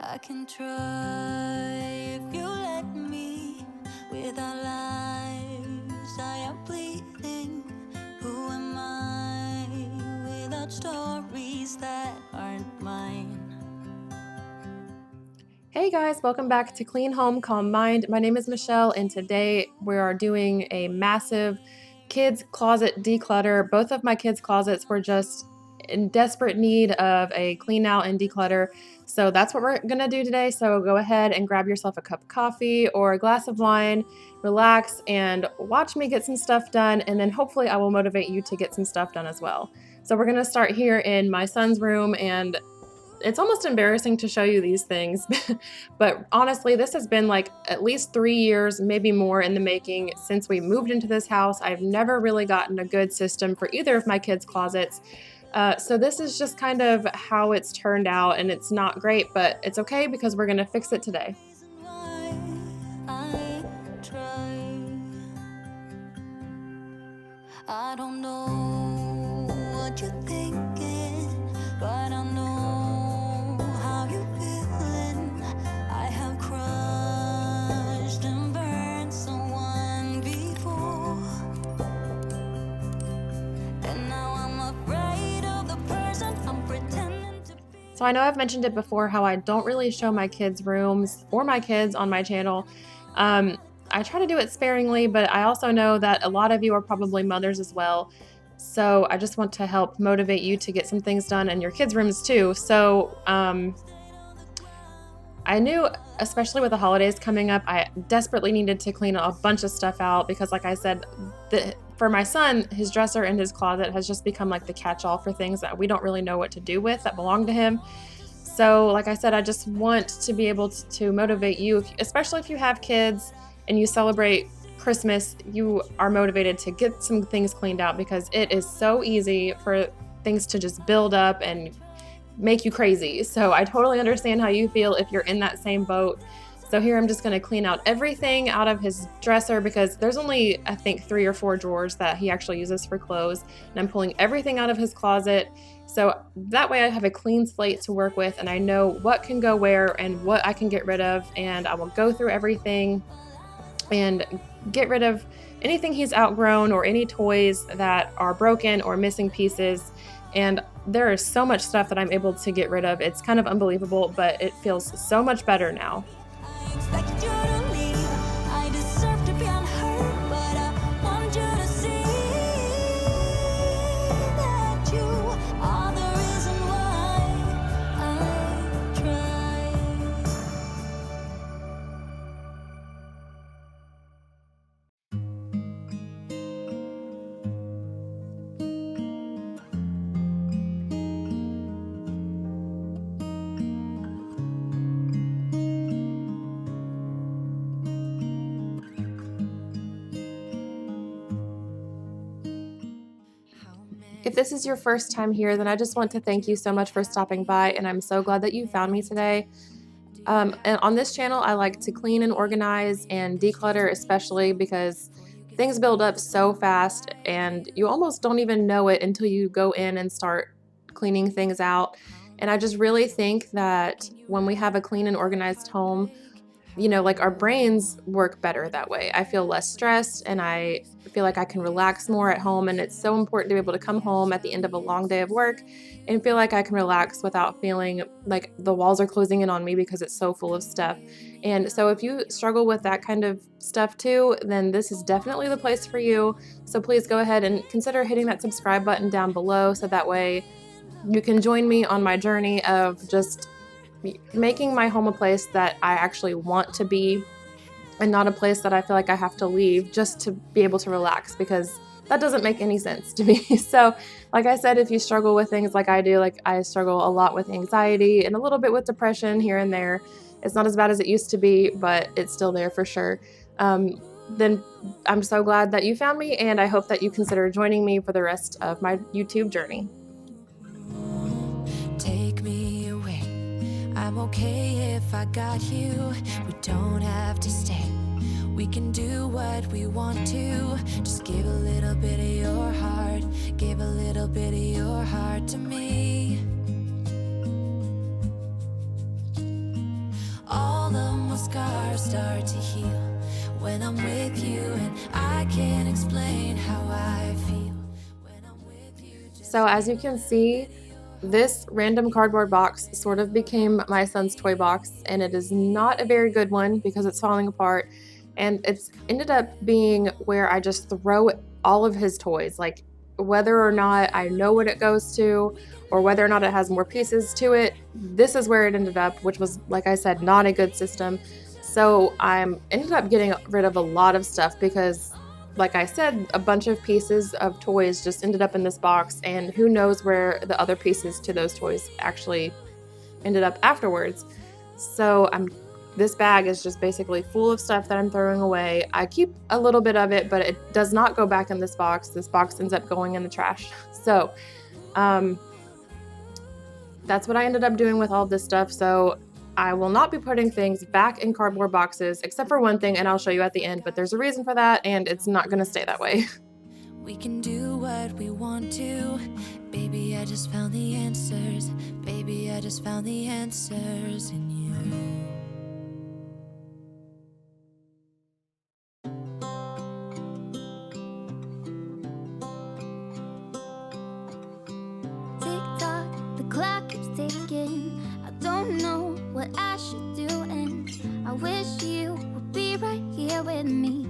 I can try if you let me. With our lives, I am bleeding. Who am I without stories that aren't mine? Hey guys, welcome back to Clean Home, Calm Mind. My name is Michelle, and today we are doing a massive kids' closet declutter. Both of my kids' closets were just in desperate need of a clean out and declutter. So that's what we're gonna do today. So go ahead and grab yourself a cup of coffee or a glass of wine, relax, and watch me get some stuff done. And then hopefully I will motivate you to get some stuff done as well. So we're gonna start here in my son's room, and it's almost embarrassing to show you these things, but honestly, this has been like at least 3 years, maybe more in the making since we moved into this house. I've never really gotten a good system for either of my kids' closets. So this is just kind of how it's turned out, and it's not great, but it's okay because we're gonna fix it today. Reason why I try. I don't know what you're thinking, but I know how you're feeling. I have crushed and burned someone before, and now I'm afraid of the person I'm pretending to be. So I know I've mentioned it before how I don't really show my kids' rooms or my kids on my channel. Um, I try to do it sparingly, but I also know that a lot of you are probably mothers as well. So I just want to help motivate you to get some things done in your kids' rooms too. I knew, especially with the holidays coming up, I desperately needed to clean a bunch of stuff out because, like I said, for my son, his dresser and his closet has just become like the catch-all for things that we don't really know what to do with that belong to him. So, like I said, I just want to be able to motivate you, especially if you have kids and you celebrate Christmas, you are motivated to get some things cleaned out because it is so easy for things to just build up and make you crazy. So I totally understand how you feel if you're in that same boat. So here I'm just going to clean out everything out of his dresser because there's only, I think, 3 or 4 drawers that he actually uses for clothes. And I'm pulling everything out of his closet. So that way I have a clean slate to work with and I know what can go where and what I can get rid of. And I will go through everything and get rid of anything he's outgrown or any toys that are broken or missing pieces. And there is so much stuff that I'm able to get rid of. It's kind of unbelievable, but it feels so much better now. I expected you to leave. I deserve to be unheard, but I want you to see that you are the reason why I try. If this is your first time here, then I just want to thank you so much for stopping by, and I'm so glad that you found me today. And on this channel, I like to clean and organize and declutter, especially because things build up so fast and you almost don't even know it until you go in and start cleaning things out. And I just really think that when we have a clean and organized home, like our brains work better that way. I feel less stressed and I feel like I can relax more at home. And it's so important to be able to come home at the end of a long day of work and feel like I can relax without feeling like the walls are closing in on me because it's so full of stuff. And so if you struggle with that kind of stuff too, then this is definitely the place for you. So please go ahead and consider hitting that subscribe button down below so that way you can join me on my journey of just making my home a place that I actually want to be and not a place that I feel like I have to leave just to be able to relax, because that doesn't make any sense to me. So like I said, if you struggle with things like I do, like I struggle a lot with anxiety and a little bit with depression here and there, it's not as bad as it used to be, but it's still there for sure. Then I'm so glad that you found me, and I hope that you consider joining me for the rest of my YouTube journey. Take me away. I'm okay if I got you. We don't have to stay. We can do what we want to. Just give a little bit of your heart. Give a little bit of your heart to me. scars start to heal when I'm with you, and I can't explain how I feel when I'm with you. So as you can see, this random cardboard box sort of became my son's toy box, and it is not a very good one because it's falling apart. And it's ended up being where I just throw all of his toys, like whether or not I know what it goes to or whether or not it has more pieces to it. This is where it ended up, which was, like I said, not a good system. So I'm ended up getting rid of a lot of stuff because, like I said, a bunch of pieces of toys just ended up in this box, and who knows where the other pieces to those toys actually ended up afterwards. So this bag is just basically full of stuff that I'm throwing away. I keep a little bit of it, but it does not go back in this box. This box ends up going in the trash. So that's what I ended up doing with all this stuff. So I will not be putting things back in cardboard boxes, except for one thing, and I'll show you at the end, but there's a reason for that, and it's not gonna stay that way. We can do what we want to. Baby, I just found the answers. Baby, I just found the answers in you. Tick-tock, the clock keeps ticking. I don't know what I should do, and I wish you would be right here with me.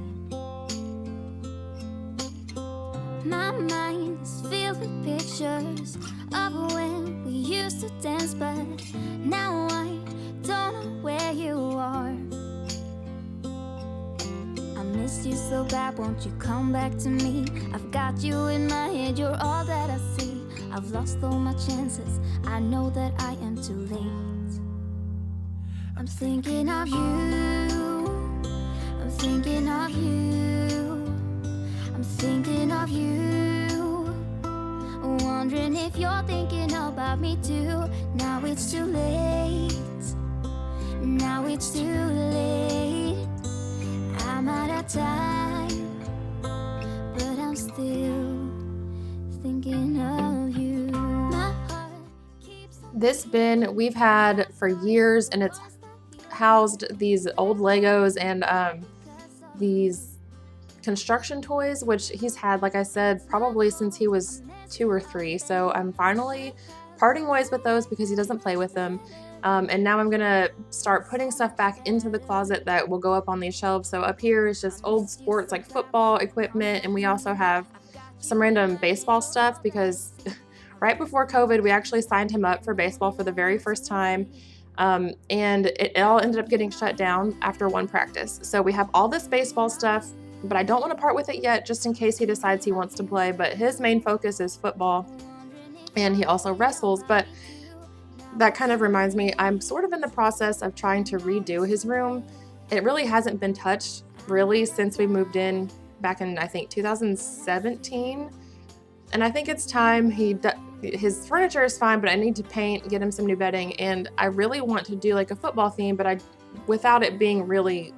My mind is filled with pictures of when we used to dance, but now I don't know where you are. I miss you so bad, won't you come back to me? I've got you in my head, you're all that I see. I've lost all my chances, I know that I am too late. I'm thinking of you, I'm thinking of you, I'm thinking of you, wondering if you're thinking about me too. Now it's too late, now it's too late. I'm out of time, but I'm still thinking of you. My heart keeps on. This bin we've had for years, and it's housed these old Legos and these construction toys, which he's had, like I said, probably since he was 2 or 3. So I'm finally parting ways with those because he doesn't play with them. And now I'm gonna start putting stuff back into the closet that will go up on these shelves. So up here is just old sports like football equipment, and we also have some random baseball stuff because right before COVID, we actually signed him up for baseball for the very first time. And it all ended up getting shut down after one practice. So we have all this baseball stuff, but I don't want to part with it yet just in case he decides he wants to play. But his main focus is football, and he also wrestles. But that kind of reminds me, I'm sort of in the process of trying to redo his room. It really hasn't been touched really since we moved in back in, I think, 2017. And I think it's time his furniture is fine, but I need to paint, get him some new bedding, and I really want to do like a football theme, but without it being really,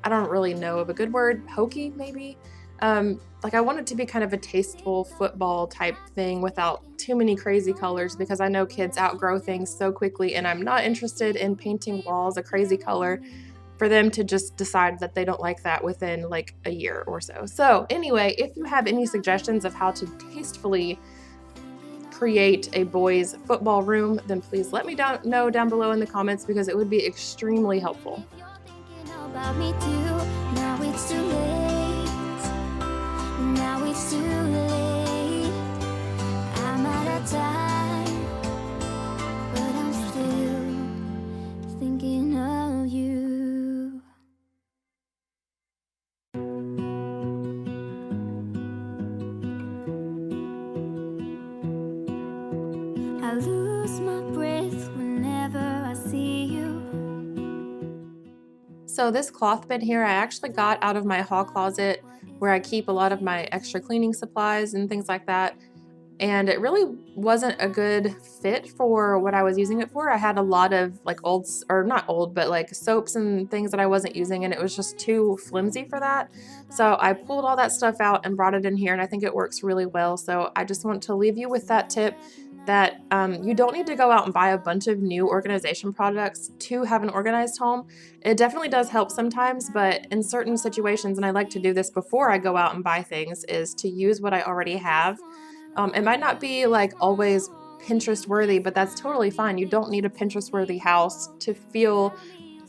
I don't really know of a good word, hokey maybe. Like I want it to be kind of a tasteful football type thing without too many crazy colors, because I know kids outgrow things so quickly, and I'm not interested in painting walls a crazy color for them to just decide that they don't like that within like a year or so. So anyway, if you have any suggestions of how to tastefully create a boys football room, then please let me know down below in the comments, because it would be extremely helpful. If you're thinking about me too, now it's too late, now it's too late. I'm out of time, but I'm still thinking of you. I lose my breath whenever I see you. So this cloth bin here, I actually got out of my hall closet where I keep a lot of my extra cleaning supplies and things like that. And it really wasn't a good fit for what I was using it for. I had a lot of like not old, but like soaps and things that I wasn't using, and it was just too flimsy for that. So I pulled all that stuff out and brought it in here, and I think it works really well. So I just want to leave you with that tip. that you don't need to go out and buy a bunch of new organization products to have an organized home. It definitely does help sometimes, but in certain situations, and I like to do this before I go out and buy things, is to use what I already have. It might not be like always Pinterest worthy, but that's totally fine. You don't need a Pinterest worthy house to feel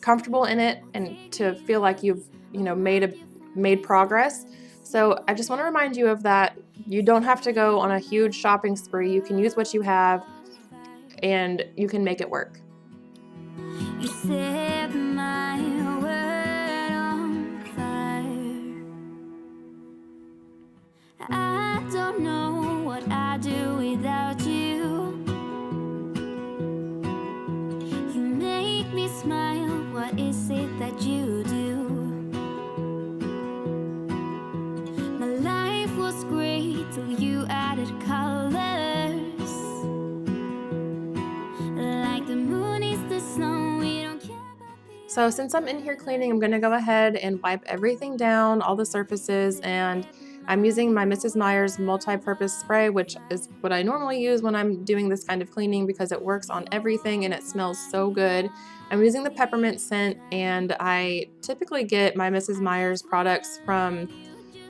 comfortable in it and to feel like you've, made progress. So I just want to remind you of that. You don't have to go on a huge shopping spree. You can use what you have and you can make it work. You set my world on fire. I don't know what I'd do without you. You make me smile. What is it that you do? My life was great till you added colors. Like the moon is the snow, we don't care about the... So since I'm in here cleaning, I'm going to go ahead and wipe everything down, all the surfaces, and I'm using my Mrs. Meyer's multi-purpose spray, which is what I normally use when I'm doing this kind of cleaning because it works on everything and it smells so good. I'm using the peppermint scent, and I typically get my Mrs. Meyer's products from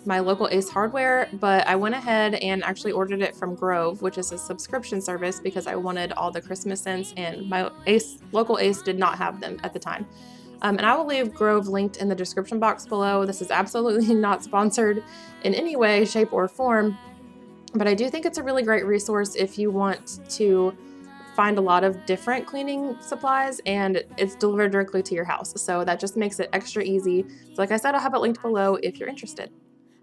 my local Ace Hardware, but I went ahead and actually ordered it from Grove, which is a subscription service, because I wanted all the Christmas scents, and my local Ace did not have them at the time. And I will leave Grove linked in the description box below. This is absolutely not sponsored in any way, shape, or form, but I do think it's a really great resource if you want to find a lot of different cleaning supplies, and it's delivered directly to your house. So that just makes it extra easy. So like I said, I'll have it linked below if you're interested.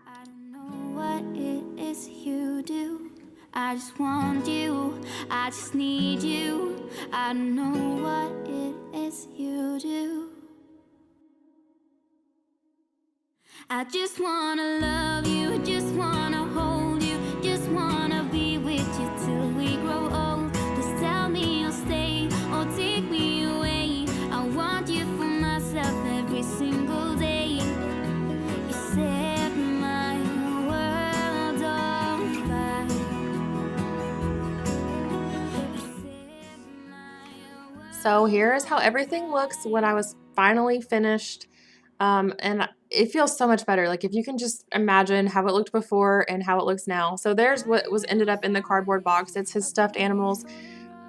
I don't know what it is you do. I just want you, I just need you. I don't know what it is you do. I just wanna love you, just wanna hold you, just wanna be with you till we grow old. Just tell me you'll stay or take me away. I want you for myself every single day. You set my world on fire. You set my world. So here's how everything looks when I was finally finished. And it feels so much better. Like if you can just imagine how it looked before and how it looks now. So there's what was ended up in the cardboard box. It's his stuffed animals.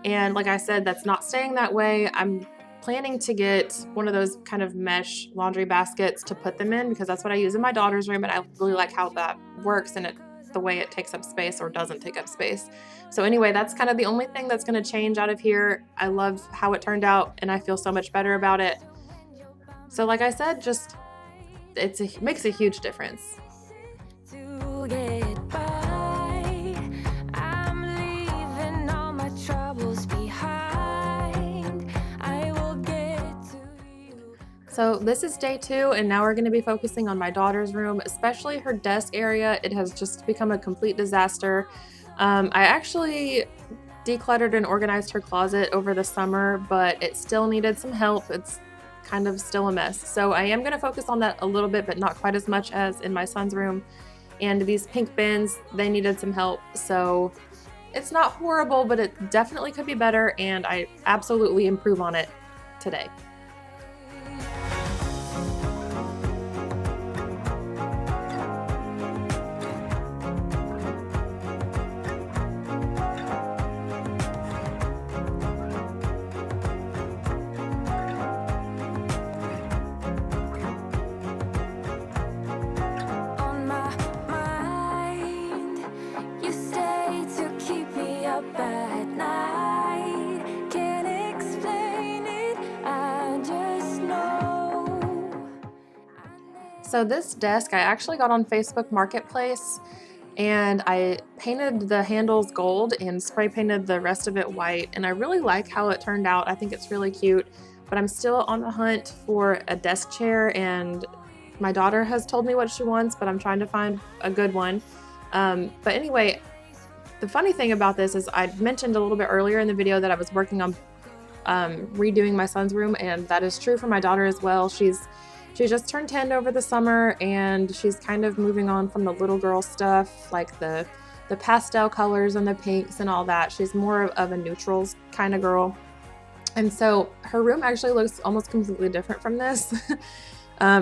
And like I said, that's not staying that way. I'm planning to get one of those kind of mesh laundry baskets to put them in, because that's what I use in my daughter's room. And I really like how that works and the way it takes up space or doesn't take up space. So anyway, that's kind of the only thing that's going to change out of here. I love how it turned out and I feel so much better about it. So like I said, just it makes a huge difference. To get by, I'm leaving all my troubles behind. I will get to you. So this is day 2, and now we're going to be focusing on my daughter's room, especially her desk area. It has just become a complete disaster. I actually decluttered and organized her closet over the summer, but it still needed some help. It's kind of still a mess. So I am going to focus on that a little bit, but not quite as much as in my son's room. And these pink bins, they needed some help. So it's not horrible, but it definitely could be better, and I absolutely improve on it today. On my mind, you stay to keep me up at night. Can't explain it, I just know. So this desk I actually got on Facebook Marketplace, and I painted the handles gold and spray painted the rest of it white, and I really like how it turned out. I think it's really cute, but I'm still on the hunt for a desk chair, and my daughter has told me what she wants, but I'm trying to find a good one. But anyway, the funny thing about this is I mentioned a little bit earlier in the video that I was working on redoing my son's room, and that is true for my daughter as well. She just turned 10 over the summer, and she's kind of moving on from the little girl stuff, like the the pastel colors and the pinks and all that. She's more of a neutrals kind of girl. And so her room actually looks almost completely different from this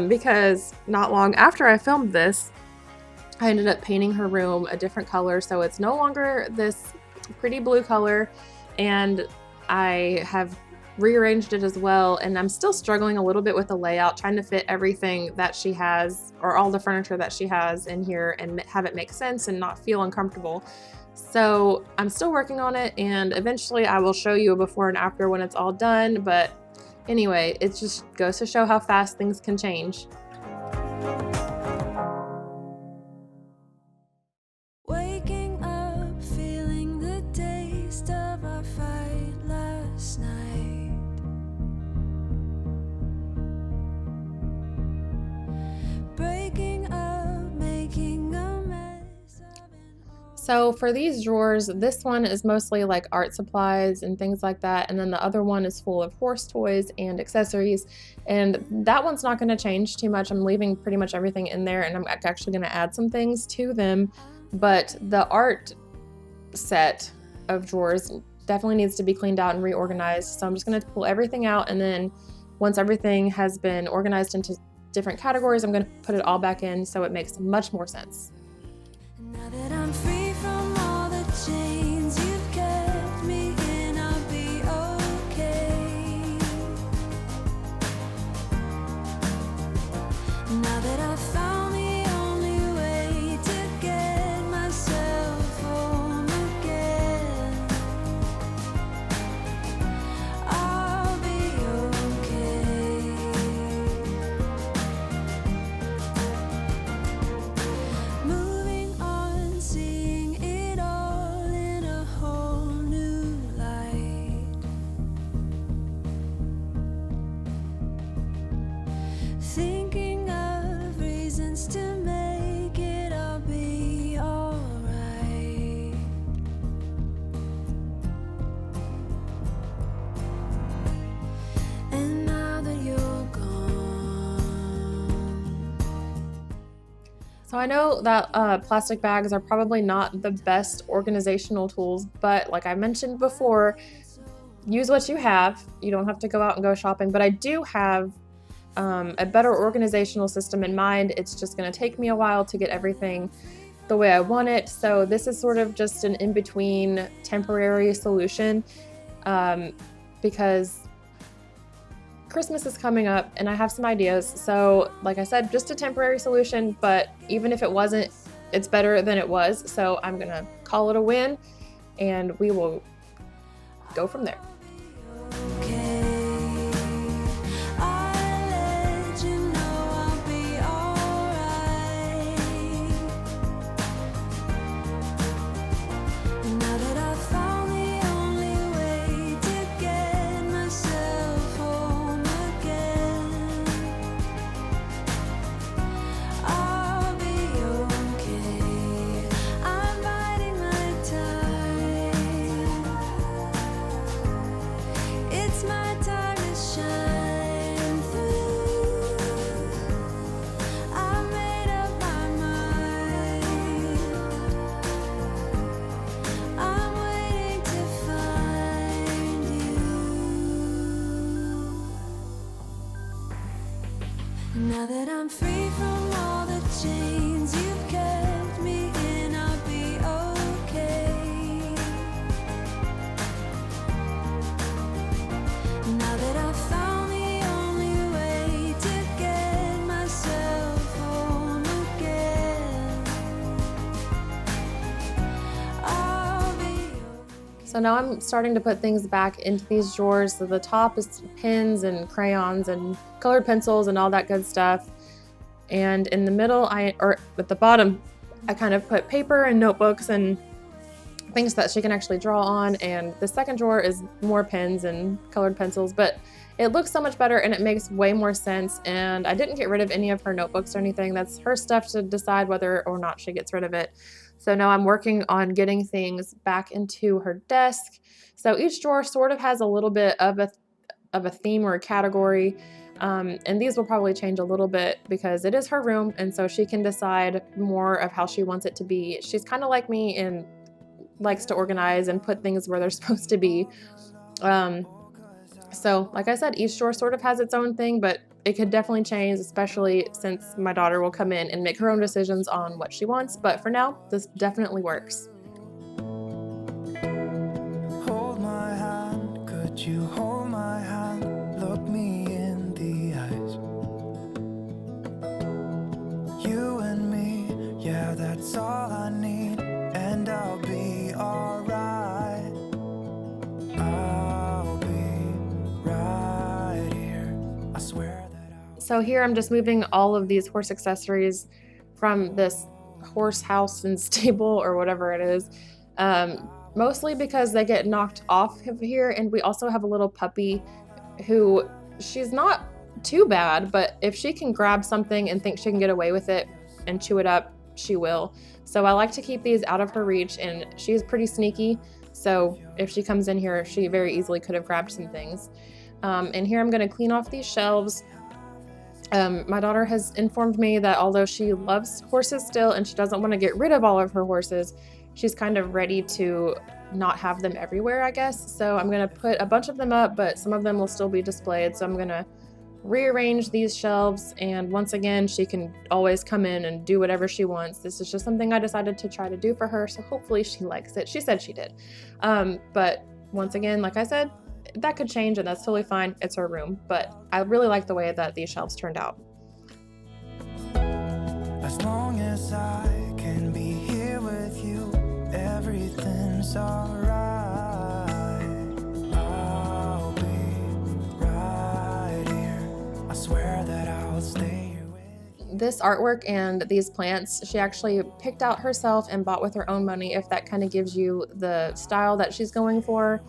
because not long after I filmed this, I ended up painting her room a different color. So it's no longer this pretty blue color, and I have rearranged it as well. And I'm still struggling a little bit with the layout, trying to fit everything that she has, or all the furniture that she has in here, and have it make sense and not feel uncomfortable. So I'm still working on it, and eventually I will show you a before and after when it's all done. But anyway, it just goes to show how fast things can change. Waking up, feeling the taste of our fight last night. Breaking up, making a mess of it all. So for these drawers, this one is mostly like art supplies and things like that, and then the other one is full of horse toys and accessories, and that one's not going to change too much. I'm leaving pretty much everything in there, and I'm actually going to add some things to them. But the art set of drawers definitely needs to be cleaned out and reorganized. So I'm just going to pull everything out, and then once everything has been organized into different categories, I'm going to put it all back in so it makes much more sense. Now that I'm free from all the chains you've kept me in, I'll be okay. Now that I've found the only way to get myself home again, I'll be okay. Moving on, seeing it all in a whole new light. Thinking of reasons to make it all be alright. And now that you're gone, So I know that plastic bags are probably not the best organizational tools, but like I mentioned before, use what you have. You don't have to go out and go shopping, but I do have a better organizational system in mind. It's just going to take me a while to get everything the way I want it. So this is sort of just an in-between temporary solution because Christmas is coming up and I have some ideas. So like I said, just a temporary solution, but even if it wasn't, it's better than it was. So I'm going to call it a win, and we will go from there. okay. I'll let you know I'll be alright. Now that I've found the only way to get myself home again, I'll be okay. I'm biding my time. It's my time to shine through. I made up my mind. I'm waiting to find you. Now that I'm free from all the chains you've kept me in, I'll be okay. Now that I've found the only way to get myself home again, I'll be okay. So now I'm starting to put things back into these drawers. So the top is pens and crayons and colored pencils and all that good stuff. And in the middle, or at the bottom, I kind of put paper and notebooks and things that she can actually draw on. And the second drawer is more pens and colored pencils, but it looks so much better and it makes way more sense. And I didn't get rid of any of her notebooks or anything. That's her stuff to decide whether or not she gets rid of it. So now I'm working on getting things back into her desk. So each drawer sort of has a little bit of a of a theme or a category. And these will probably change a little bit because it is her room, and so she can decide more of how she wants it to be. She's kind of like me and likes to organize and put things where they're supposed to be. So like I said, each store sort of has its own thing, but it could definitely change, especially since my daughter will come in and make her own decisions on what she wants. But for now, this definitely works. Hold my hand, could you hold my hand? Look me in the eyes. You and me, yeah, that's all I need, and I'll be alright. I'll be right here. I swear that So here I'm just moving all of these horse accessories from this horse house and stable or whatever it is. Mostly because they get knocked off of here, and we also have a little puppy who, she's not too bad, but if she can grab something and think she can get away with it and chew it up, she will. So I like to keep these out of her reach, and she's pretty sneaky, so if she comes in here, she very easily could have grabbed some things. And here I'm going to clean off these shelves. My daughter has informed me that although she loves horses still and she doesn't want to get rid of all of her horses, she's kind of ready to not have them everywhere, I guess. So I'm going to put a bunch of them up, but some of them will still be displayed. So I'm going to rearrange these shelves, and once again, she can always come in and do whatever she wants. This is just something I decided to try to do for her, so hopefully she likes it. She said she did. But once again, like I said, that could change, and that's totally fine. It's her room, but I really like the way that these shelves turned out. as long as I can be here with you, everything's alright. I'll be right here. I swear that I'll stay here with you. This artwork and these plants, she actually picked out herself and bought with her own money, if that kind of gives you the style that she's going for.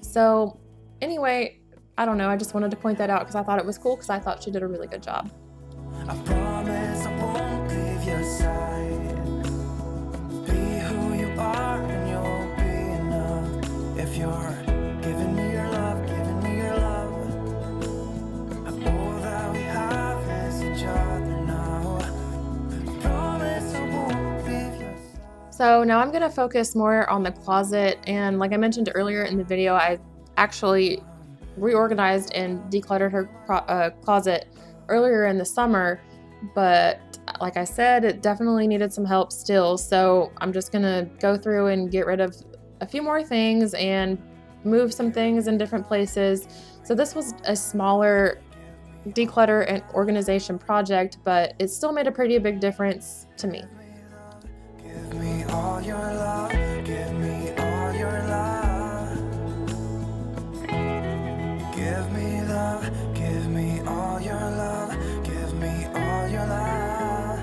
So anyway, I don't know, I just wanted to point that out because I thought it was cool, because I thought she did a really good job. I promise I won't leave your side. Be who you are and you'll be enough. If you're giving me your love, giving me your love, all that we have is each other now. I promise I won't leave your side. So now I'm going to focus more on the closet, and like I mentioned earlier in the video, I actually reorganized and decluttered her closet earlier in the summer, but like I said, it definitely needed some help still. So I'm just gonna go through and get rid of a few more things and move some things in different places. So this was a smaller declutter and organization project, but it still made a pretty big difference to me. Give me all your love, give me all your love. Give me love, give me all your love, give me all your love.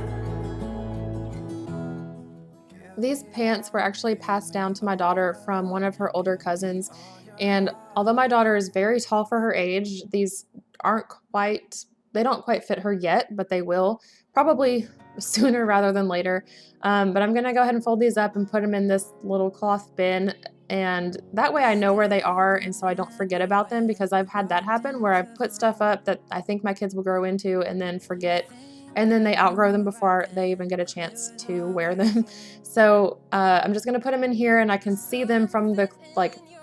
These pants were actually passed down to my daughter from one of her older cousins, and although my daughter is very tall for her age, these they don't quite fit her yet, but they will, probably sooner rather than later. But I'm gonna go ahead and fold these up and put them in this little cloth bin, and that way I know where they are, and so I don't forget about them, because I've had that happen where I put stuff up that I think my kids will grow into and then forget, and then they outgrow them before they even get a chance to wear them. So I'm just gonna put them in here, and I can see them from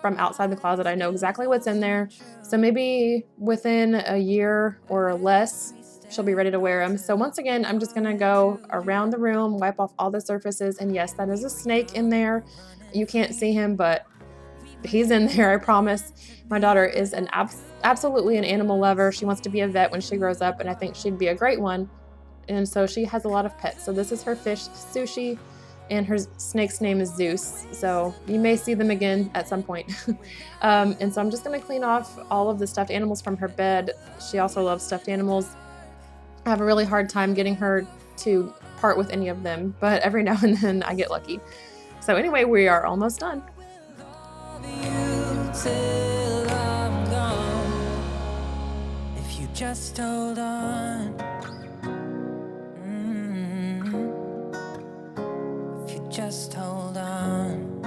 from outside the closet. I know exactly what's in there. So maybe within a year or less, she'll be ready to wear them. So once again, I'm just gonna go around the room, wipe off all the surfaces, and yes, that is a snake in there. You can't see him, but he's in there, I promise. My daughter is absolutely an animal lover. She wants to be a vet when she grows up, and I think she'd be a great one. And so she has a lot of pets. So this is her fish, Sushi, and her snake's name is Zeus. So you may see them again at some point. And so I'm just gonna clean off all of the stuffed animals from her bed. She also loves stuffed animals. I have a really hard time getting her to part with any of them, but every now and then I get lucky. So anyway, we are almost done. Love you till I'm gone. If you just hold on. If you just hold on.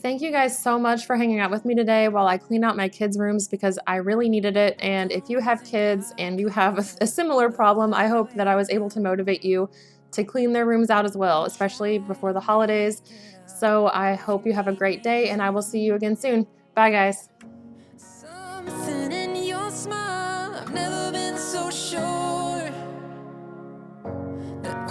Thank you guys so much for hanging out with me today while I clean out my kids' rooms because I really needed it. And if you have kids and you have a similar problem, I hope that I was able to motivate you to clean their rooms out as well, especially before the holidays. So I hope you have a great day, and I will see you again soon. Bye, guys. Something in your smile, I've never been so sure